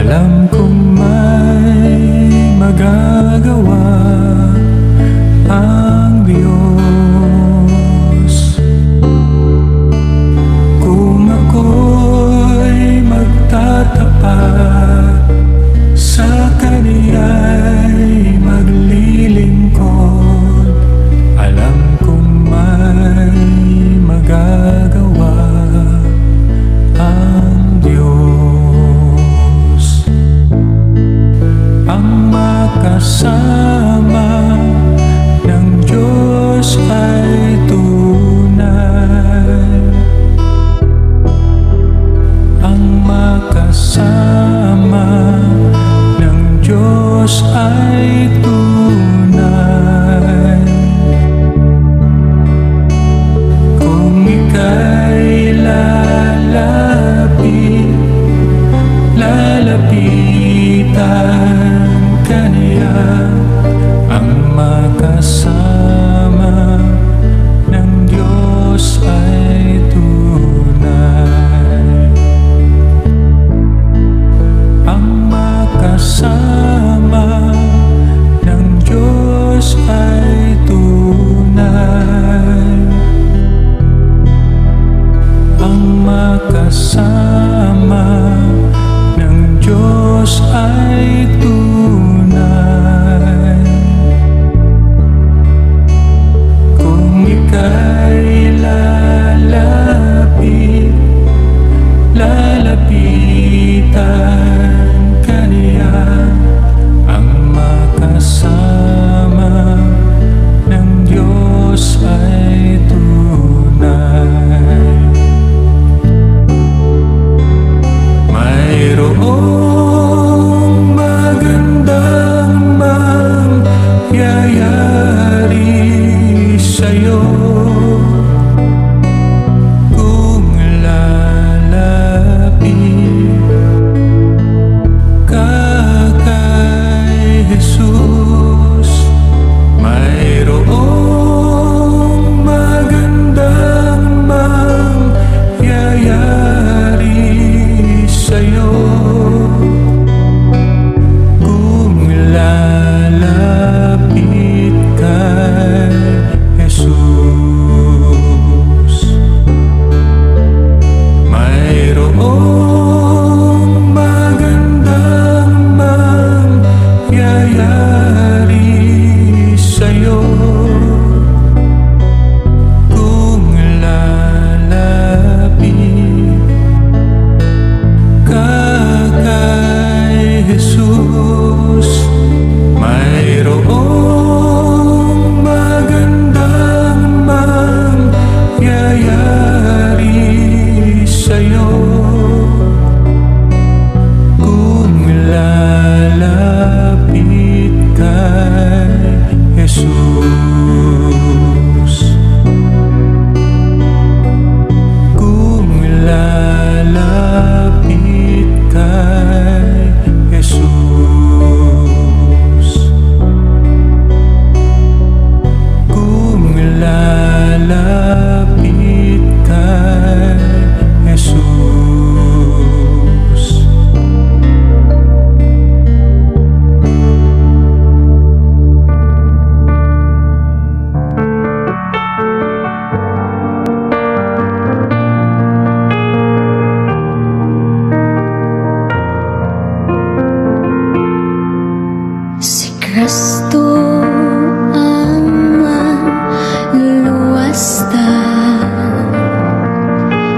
Alam kong may magagawa ang Diyos kung ako'y magtatapat sa Kaniya'y maglilingkod. Alam kong may magagawa ang Diyos. Ang makasama ng Diyos ay tunay. Ang makasama ng Diyos ay tunay. Kung ika'y lalapitan ka niya, ang makasama ng Diyos ay tunay. Ang makasama ng Diyos ay tunay. Ang makasama ng Diyos ay tunay. Kung ika'y lalapitan ka niya, ang makasama ng Diyos ay tunay. Mayroong magandang mangyayari sa'yo kung lalapit ka kay Jesus. Mayroong magandang mangyayari sa'yo kung lalapit kay Jesus. Mayroong magandang mangyayari sa'yo kung lalapit ka kay Jesus. Mayroong magandang mangyayari sa'yo kung lalapit kay Jesus. Kung lalapit kay Jesus. Kung lalapit kay Jesus. Si Kristo ang manluluwasta,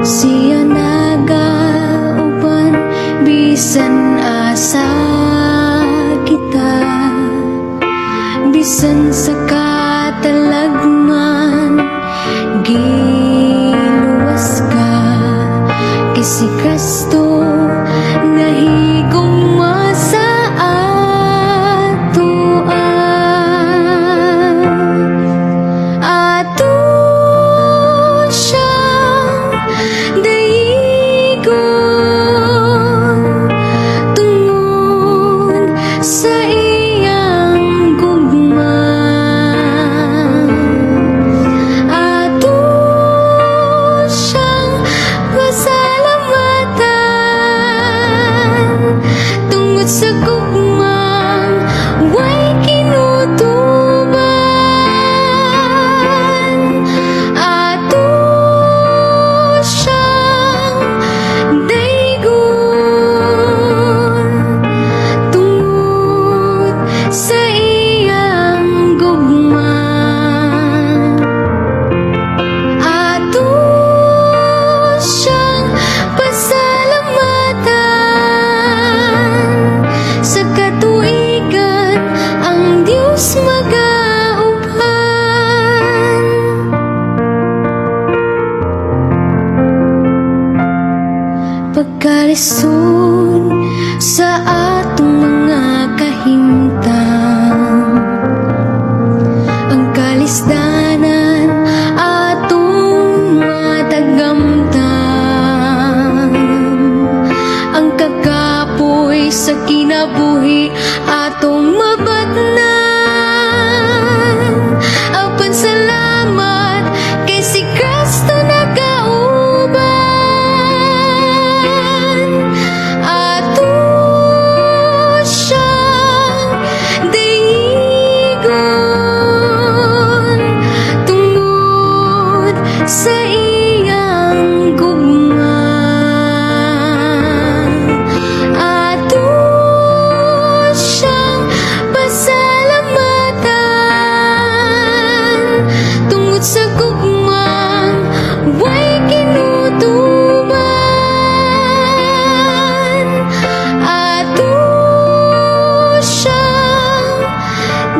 siya nagauban bisan asa kita, bisan sa katalagman giluwas ka. Kasi Kristo nga higong masa sa iyang gugma. sa kinabuhi atong mabatnan. Apan salamat kay si Kristo nagauban. Ato siyang dayigon tungod sa iyang gugma. Ato siyang pasalamatan tungod sa gugmang way kinutuban. Ato siyang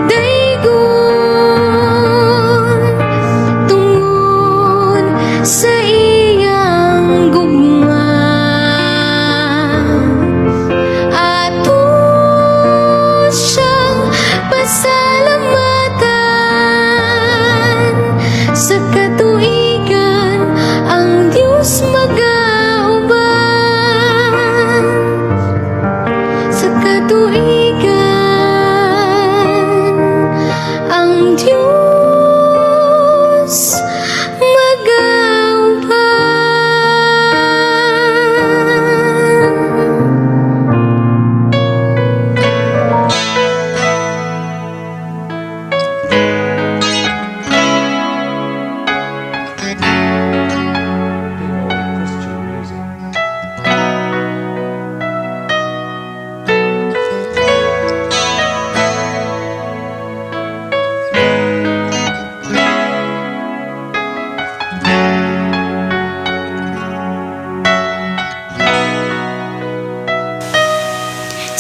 daygon tungod sa iyang gugma. Ato siyang pasalamatan sa katuigan ang Diyos magauban. Sa katuigan ang Diyos magauban.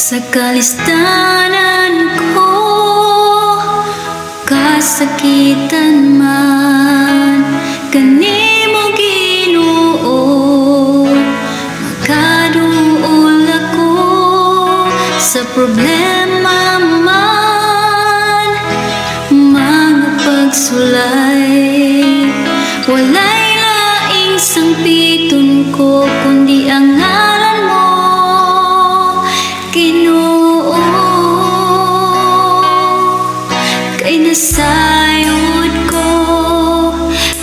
Sa kalistanan ko, kasakitan man, kanimo Ginoo, makaduol ako sa problema man, mga pagsulay, walay laing sangpiton ko, kundi ang ngalan mo, Ginoo. Kay nasayod ko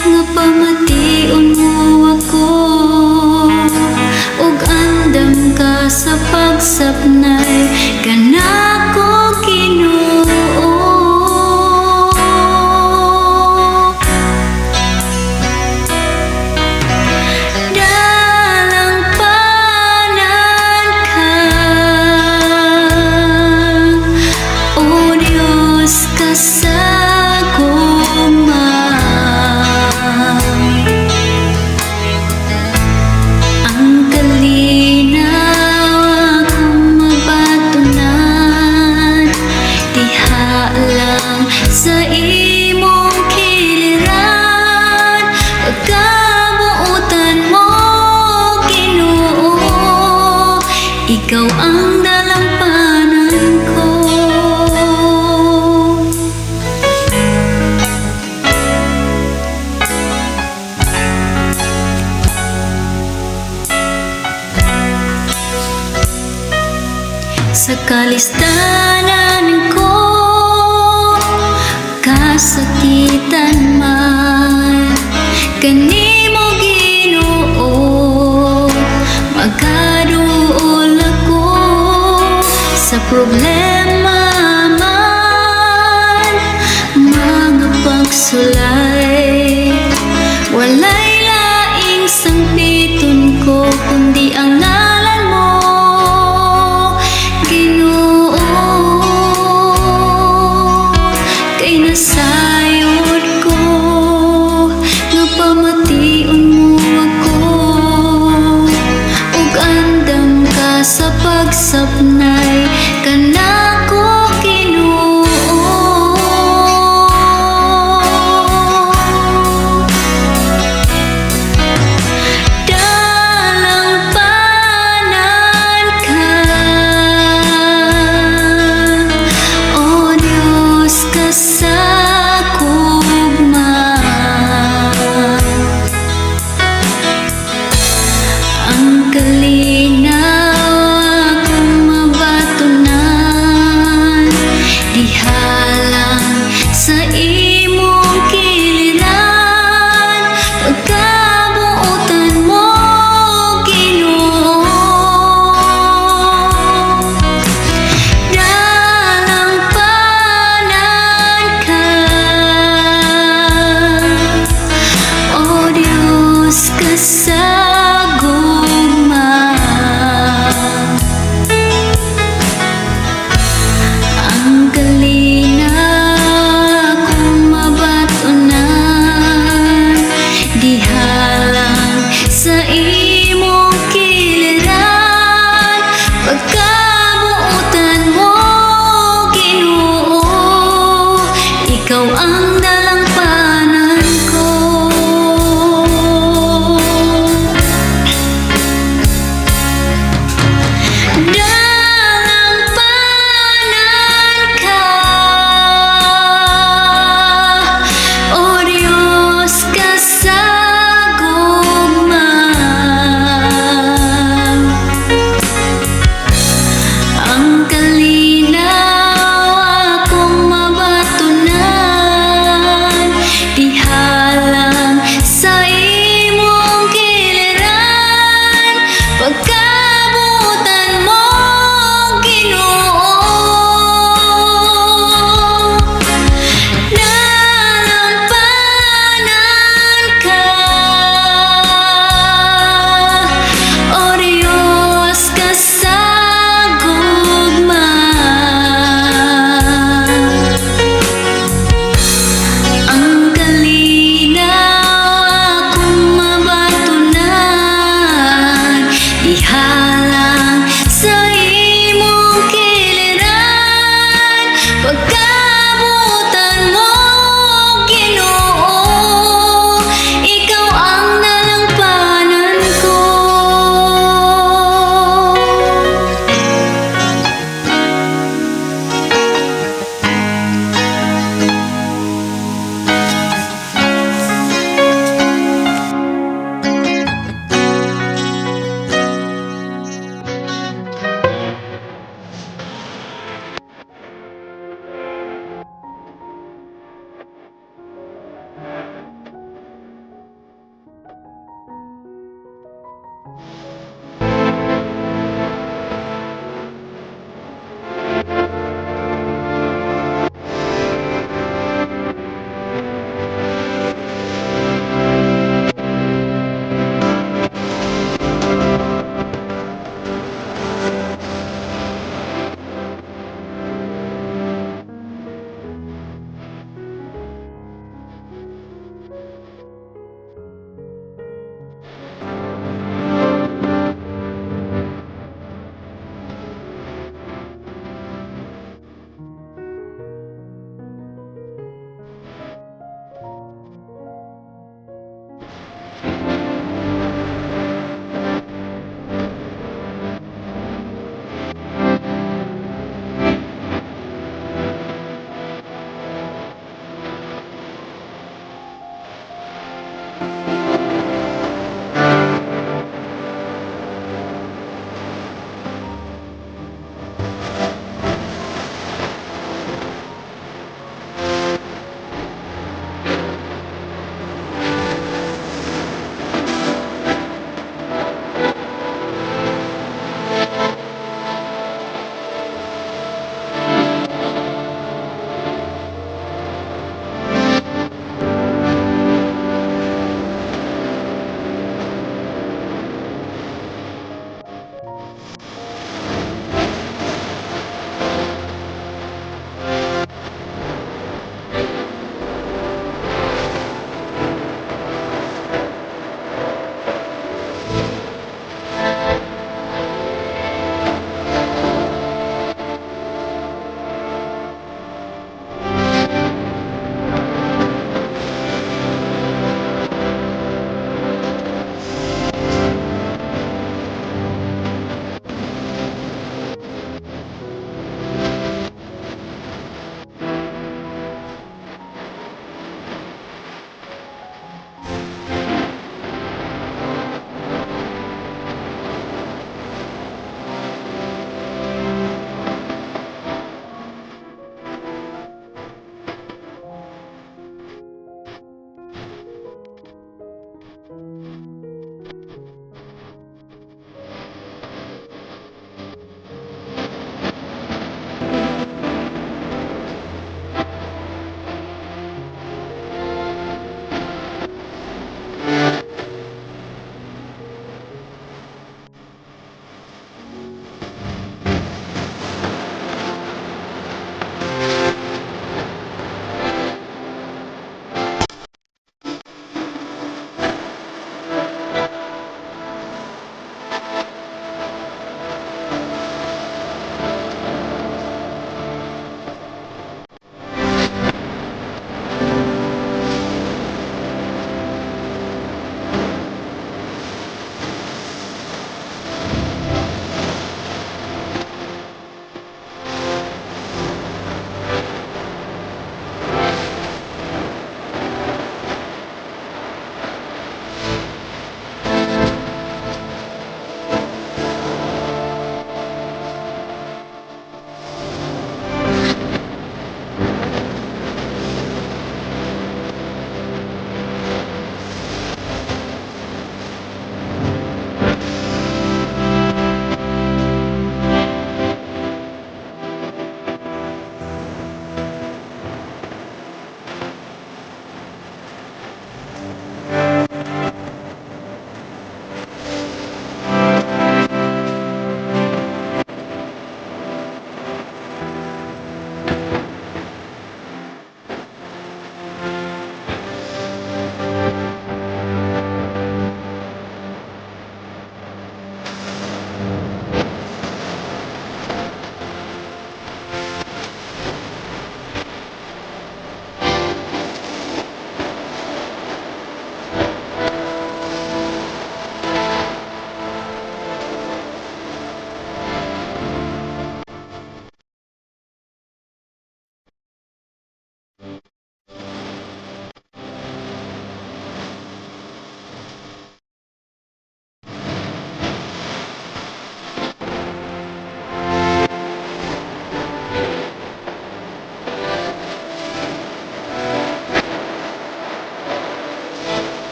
nga pamation mo ako, ug andam ka sa pagsapnay kanako, Ginoo. Dalang panan ka, o Diyos ka sa gugma. Ang kalinaw akong mabatunan, diha lang sa imong kiliran, pagkabuutan mo, Ginoo, ikaw ang dalampanan ko. Sa kalistanan ko, kasakitan man, kanimo Ginoo, magkaduol ako sa problema man, mga pagsulay, walay laing sangpiton ko, kundi ang ngalan mo, Ginoo. Kay nasayod ko nga pamation mo ako, ug andam ka sa pagsapnay kanako, Ginoo. Dalang panan ka, o Diyos ka sa gugma. Ang kalinaw akong ikaw ang dalampanan ko. Dalampanan ka, O Diyos kasagugman. Ang kalinaw akong mabatunan,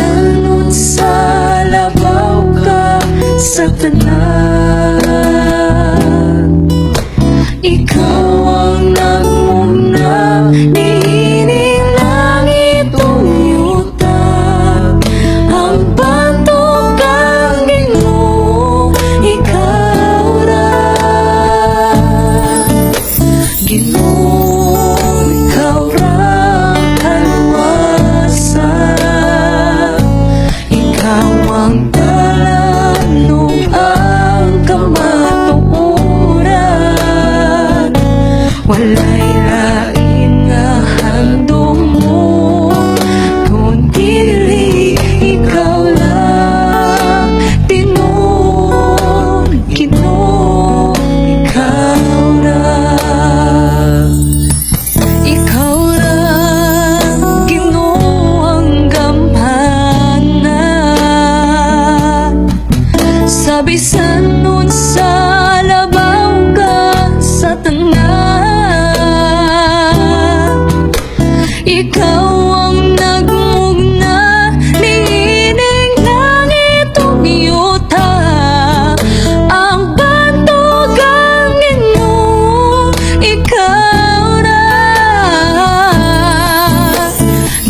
Sabisan sa labaw ka sa tanan. Ikaw ang nagmuna, niining langit uyuta. Ang bantog ang Ginoo, ikaw ra. Ginoo, ikaw ra ang kaluwasan. Ikaw ang talan ng ang kamatuoran. Walay lain nga handong mo, kundi ikaw lang. Ginoo, Ginoo, ikaw lang. Ikaw lang, Ginoo, ang gamhanan. Sabisan nun sa labaw ka sa tanan. Ikaw ang nagmugna, niining langit ug yuta. Ang bantog ang Ginoo, ikaw ra.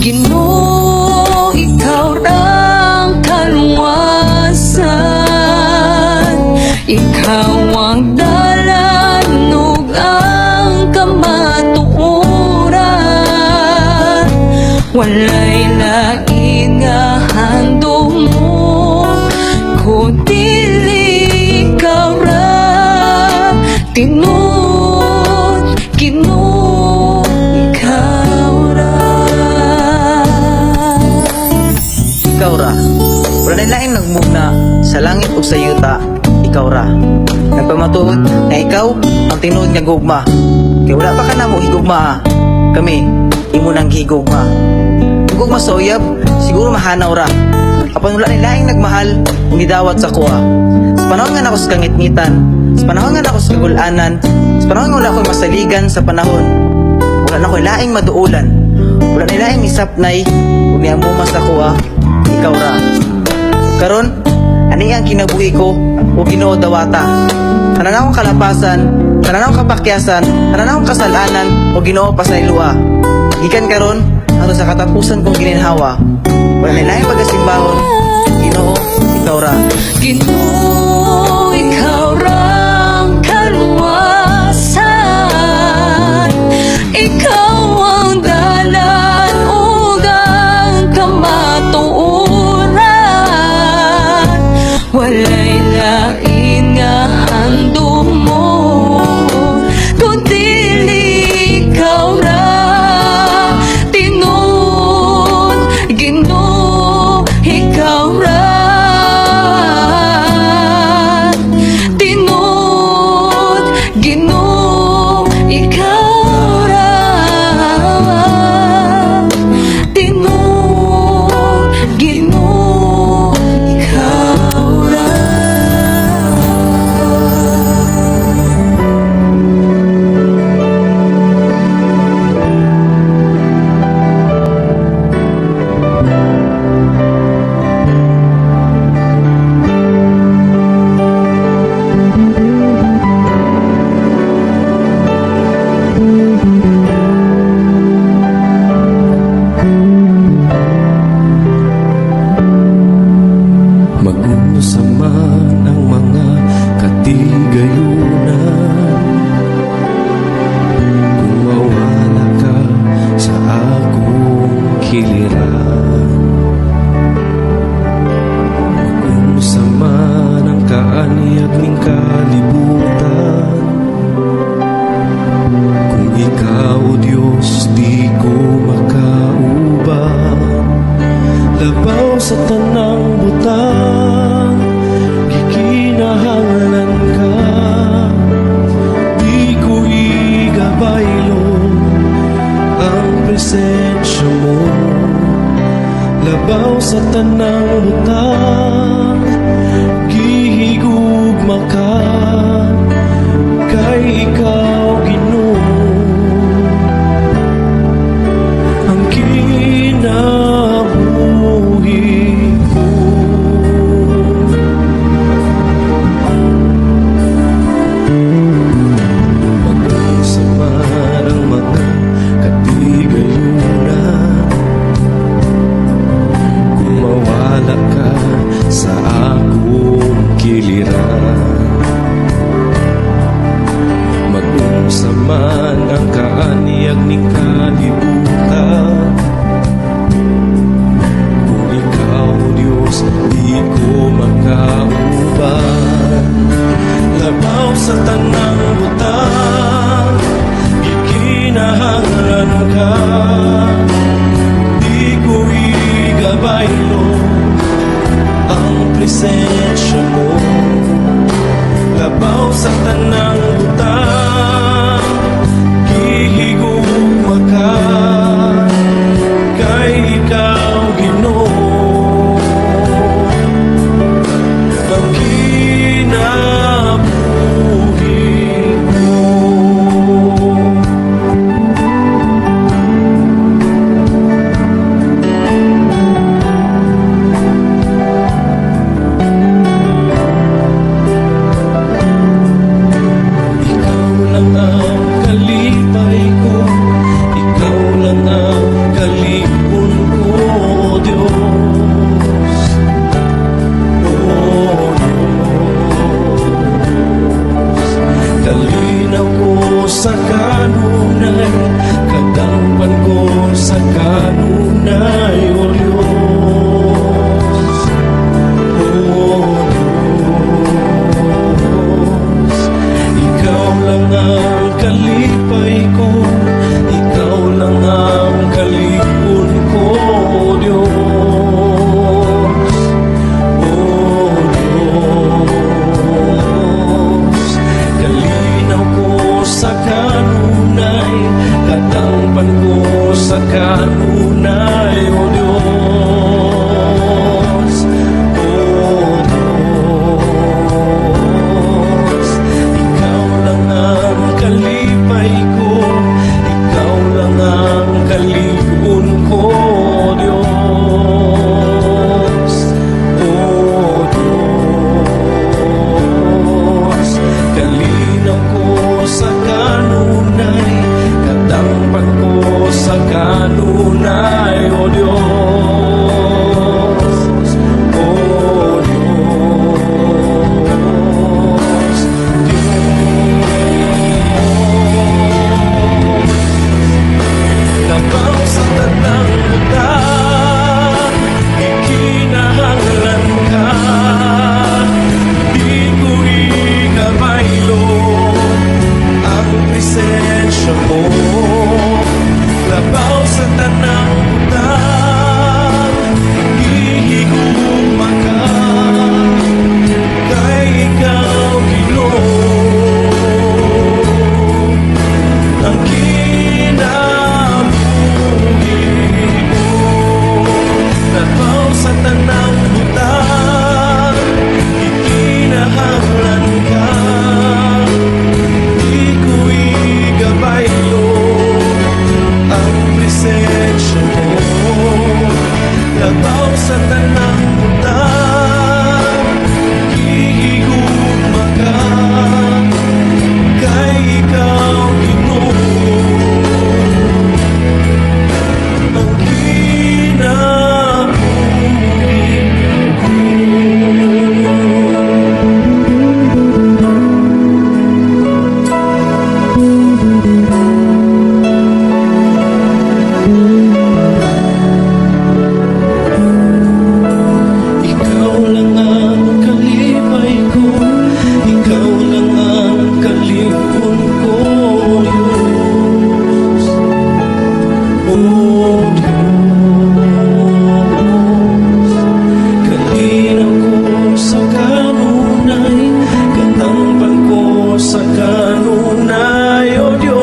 Ginoo, ikaw ra ang kaluwasan. Ikaw ang dalan ug ang kamatuoran. Walay lain nga handong mo, kundi ikaw ra. Tinud, Ginoo, ikaw ra. Ikaw ra. Wala na laing nagmugna sa langit ug sa yuta. Ikaw ra. Nagpamatuod na ikaw ang tinuod nga gugma. Kay wala pa ka na mo higugma. Kami, imo nang higugma. Ang gugma sa uyab, siguro mahanaw ra. Apan wala na laing nagmahal ug nidawat sa kuha. Sa panahon nga nako sa kangitngitan, sa panahon nga nako sa kagulanan, sa panahon nga wala ako'y masaligan sa panahon, wala na ako'y laing maduulan. Wala na laing isapnay ug niamuma sa kuha. Ikaw ra. Karon, ani ang kinabuhi ko o Ginoo dawata. Tanan akong kalapasan, tanan akong kapakyasan, tanan akong kasalanan o Ginoo pasayloa. Gikan karon ato sa katapusan kong gininhawa. Wala na laing pagasimbahon. Ginoo, ikaw ra. Ginoo, ikaw ra ang kaluwasan. Ikaw ang dalan ug ang kamatuoran. Walay lain nga handong mo, kundi ikaw ra. Tinud, Ginoo, ikaw ra. Tinud, Ginoo, ikaw ra. Tinud, Ginoo, ikaw ra. Mag-usa man ang mga katigayunan. Kung mawala ka sa akong kiliran, mag-usa man ang kaanyag ning kalibutan. Kung ikaw, O Diyos, di ko makauban. Labaw sa tanang butang, gikinahanglan ka. Di ko igabaylo ang presensya mo. Labaw sa tanang butang, gihigugma ka. Kay ikaw, Ginoo, ang kinabuhi kauban. Labaw sa tanang butang, ikinahanglan ka. Di ko igabaylo ang presensya mo. Labaw sa tanang butang, gihigugma ka. Kay ikaw, Ginoo, ang kinabuhi ko. Ikaw lang ang kalipay ko, ikaw lang ang kalipon ko, Diyos. Diyos, kalinaw ko sa kanunay, kadampan ko sa kanunay, O Diyos. Diyos, ikaw lang ang kalipay ko, ikaw lang ang kalipon ko, Diyos. Diyos, kalinaw ko sa kanunay, katangpan ko sa kanunay, O Diyos. Diyos, ikaw lang ang kalipay ko, ikaw lang ang kalipon ko, Diyos. Diyos, kalinaw ko sa kanunay, katangpan ko sa kanunay, O Diyos. Diyos, labaw sa tanang butang, ikinahanglan ka. Di ko igabaylo ang presensya mo. Labaw sa tanang butang, gihigugma ka. Kay ikaw, Ginoo, ang kinabuhi ko. Labaw sa tanang butang, ikinahanglan ka. Di ko igabaylo ang presensya mo. Labaw sa tanang butang, gihigugma ka. Kay ikaw, Ginoo, ang kinabuhi ko. Ikaw lang ang kalipay ko, ikaw lang ang kalipon ko, Diyos. Diyos, kalinaw ko sa kanunay, katangpan ko sa kanunay, O Diyos.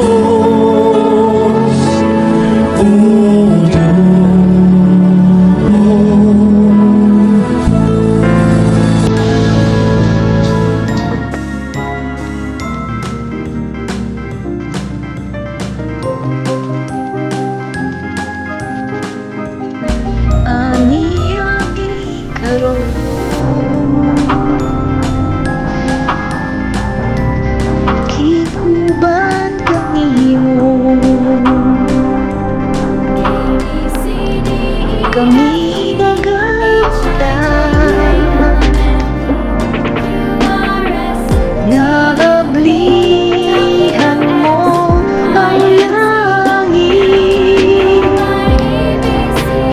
Diyos, Ani ang ikaroon kikuban kanimo kami nagagdan nagablihan mo ang langit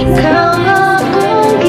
ikaw ang akong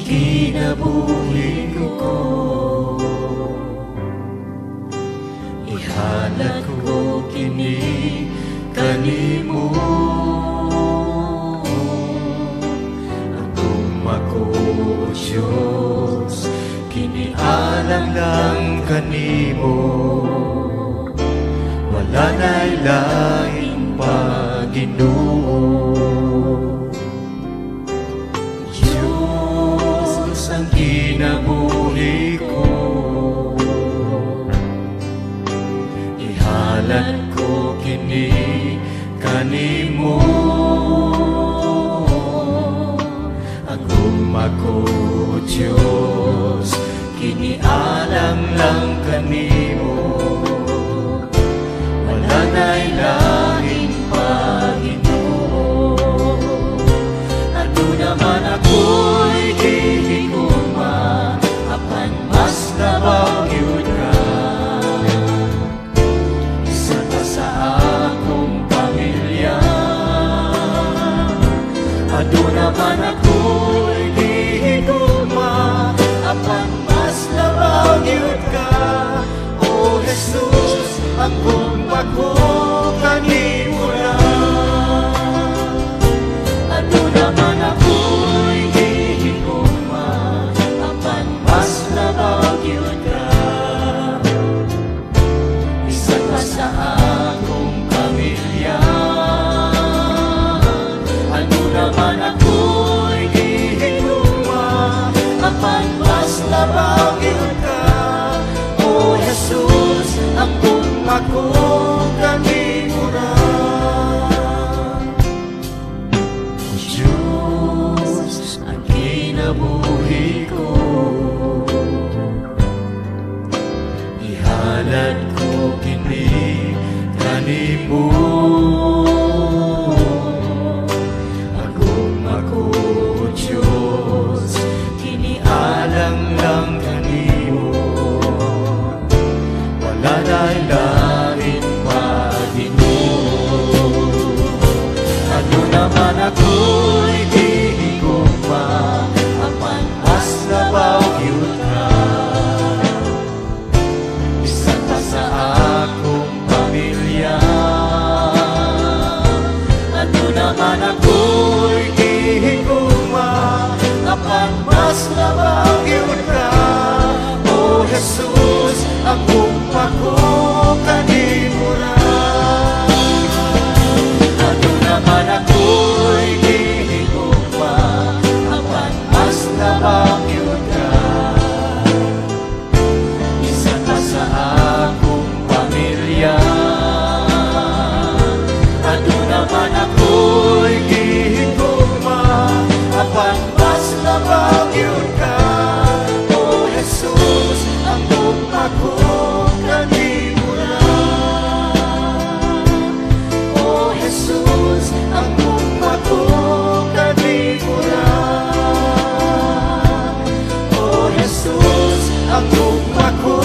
kinabuhi ko. Ihalad ko kini kanimo. Atong mako Diyos, kinialang lang kanimo. Wala na'y laing pa, Ginoo. Diyos ang kinabuhi ko. Ihalad ko kini kanimo. Aguma ko Diyos, kinialam lang kanimo. Wala na'y lahing pa, Ginoo. Ato naman ako'y gihigugma, apan mas labaw yun ka. Isa ka sa akong pamilya. Ato naman ako'y gihigugma, apan mas labaw yun ka. O Jesus, ang gumba ko kanimo lang. Ano naman ako'y gihigugma, apan mas labaw yun ka. Isa ka sa akong pamilya. Ano naman ako'y gihigugma, apan mas labaw yun ka. O Jesus, ang gumba ko kanimo lang. Diyos, ang kinabuhi ko. Ihalad ko kini kanimo. Aguma ko Diyos, kinialang lang kanimo. Wala na'y lain pa, Ginoo. Ano naman ako'y gihigugma, apan mas labaw yun ka. Isa ka sa akong pamilya. Ano naman ako'y gihigugma, apan mas labaw yun ka. O Jesus, ang gumba ko kanimo lang. Ano naman ako'y gihigugma, apan mas labaw yun ka. Isa ka sa akong pamilya. Ano naman ako'y gihigugma, apan mas labaw yun ka. O Jesus, ang gumba ko kanimo lang. O Jesus, ang gumba ko kanimo lang. O Jesus, ang gumba ko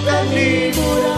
kanimo lang.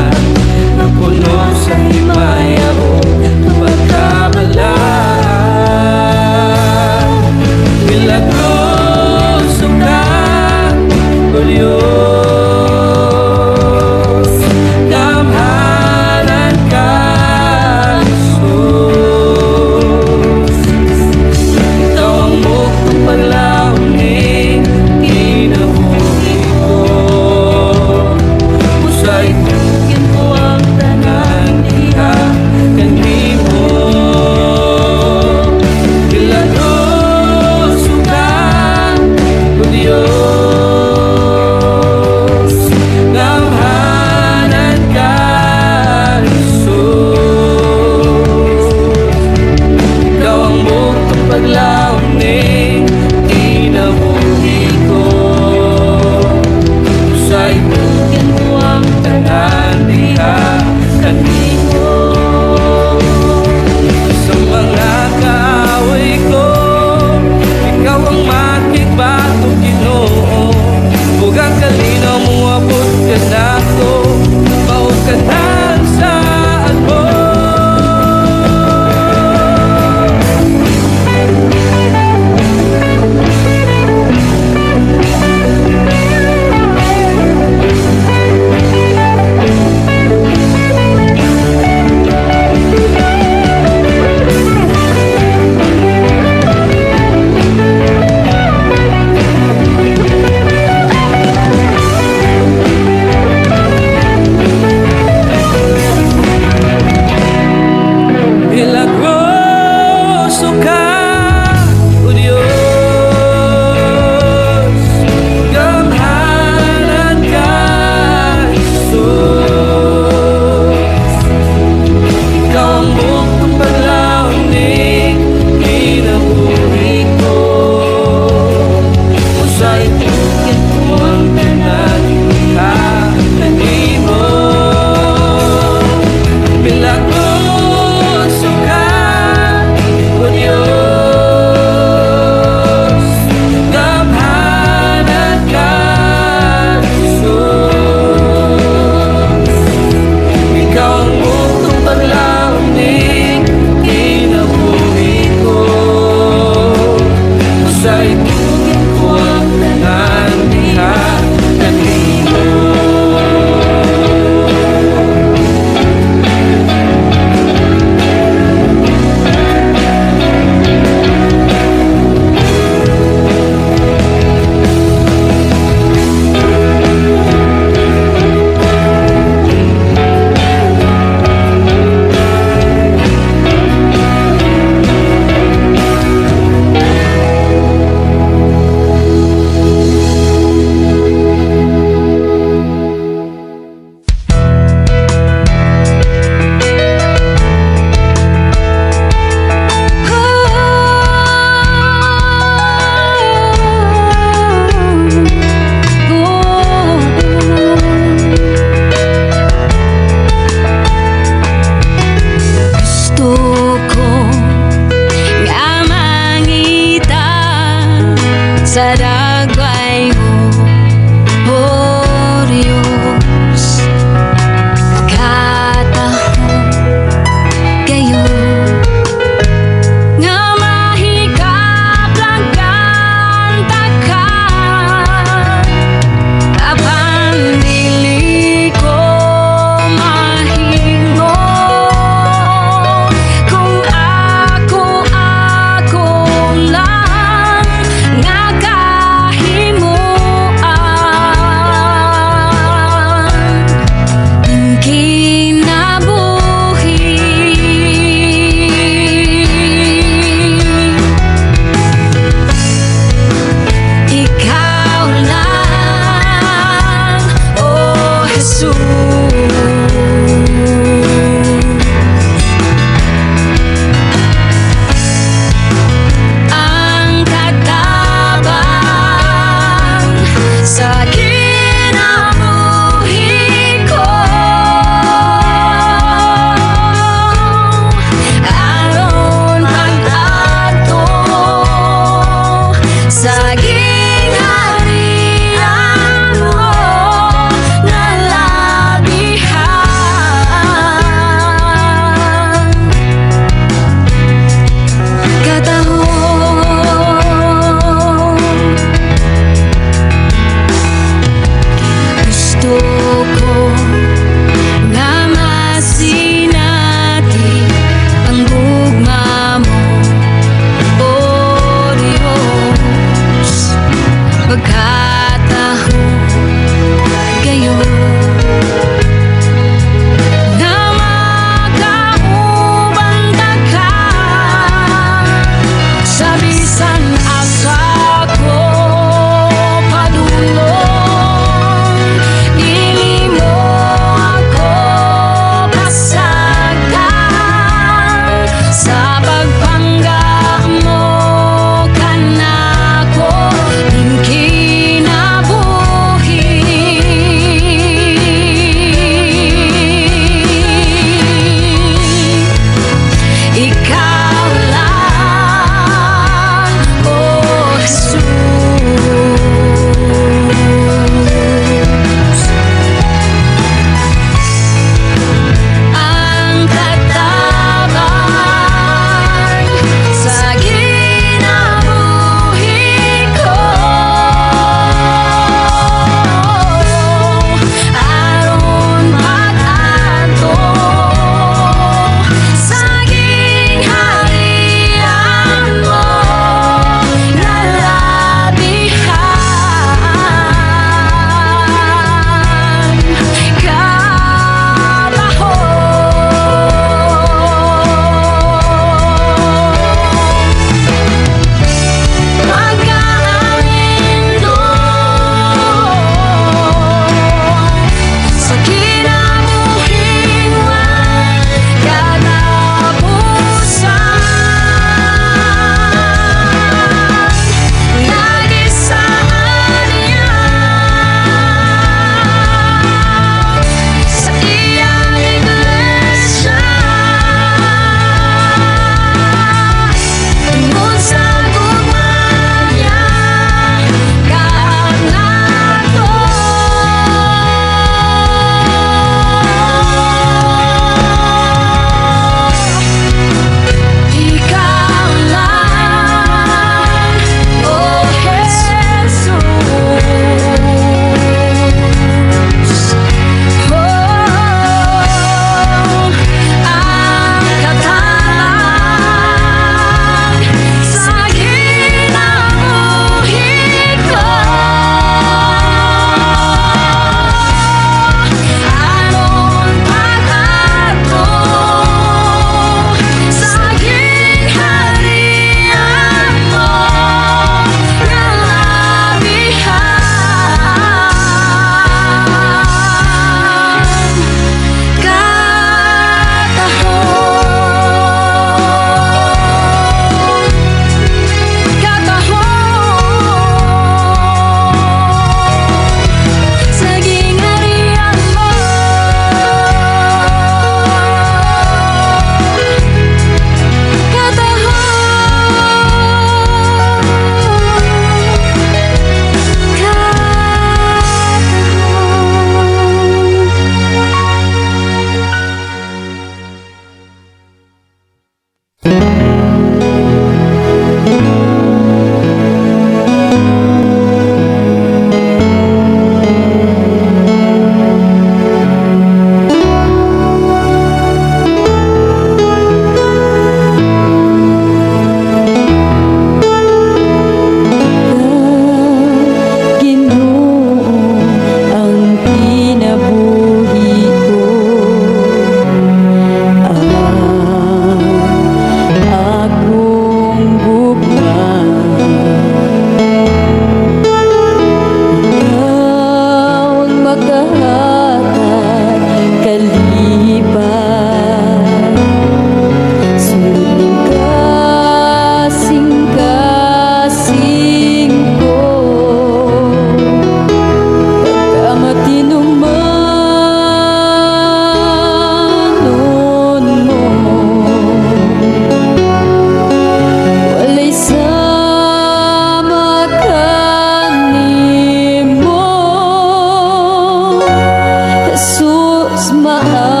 mahal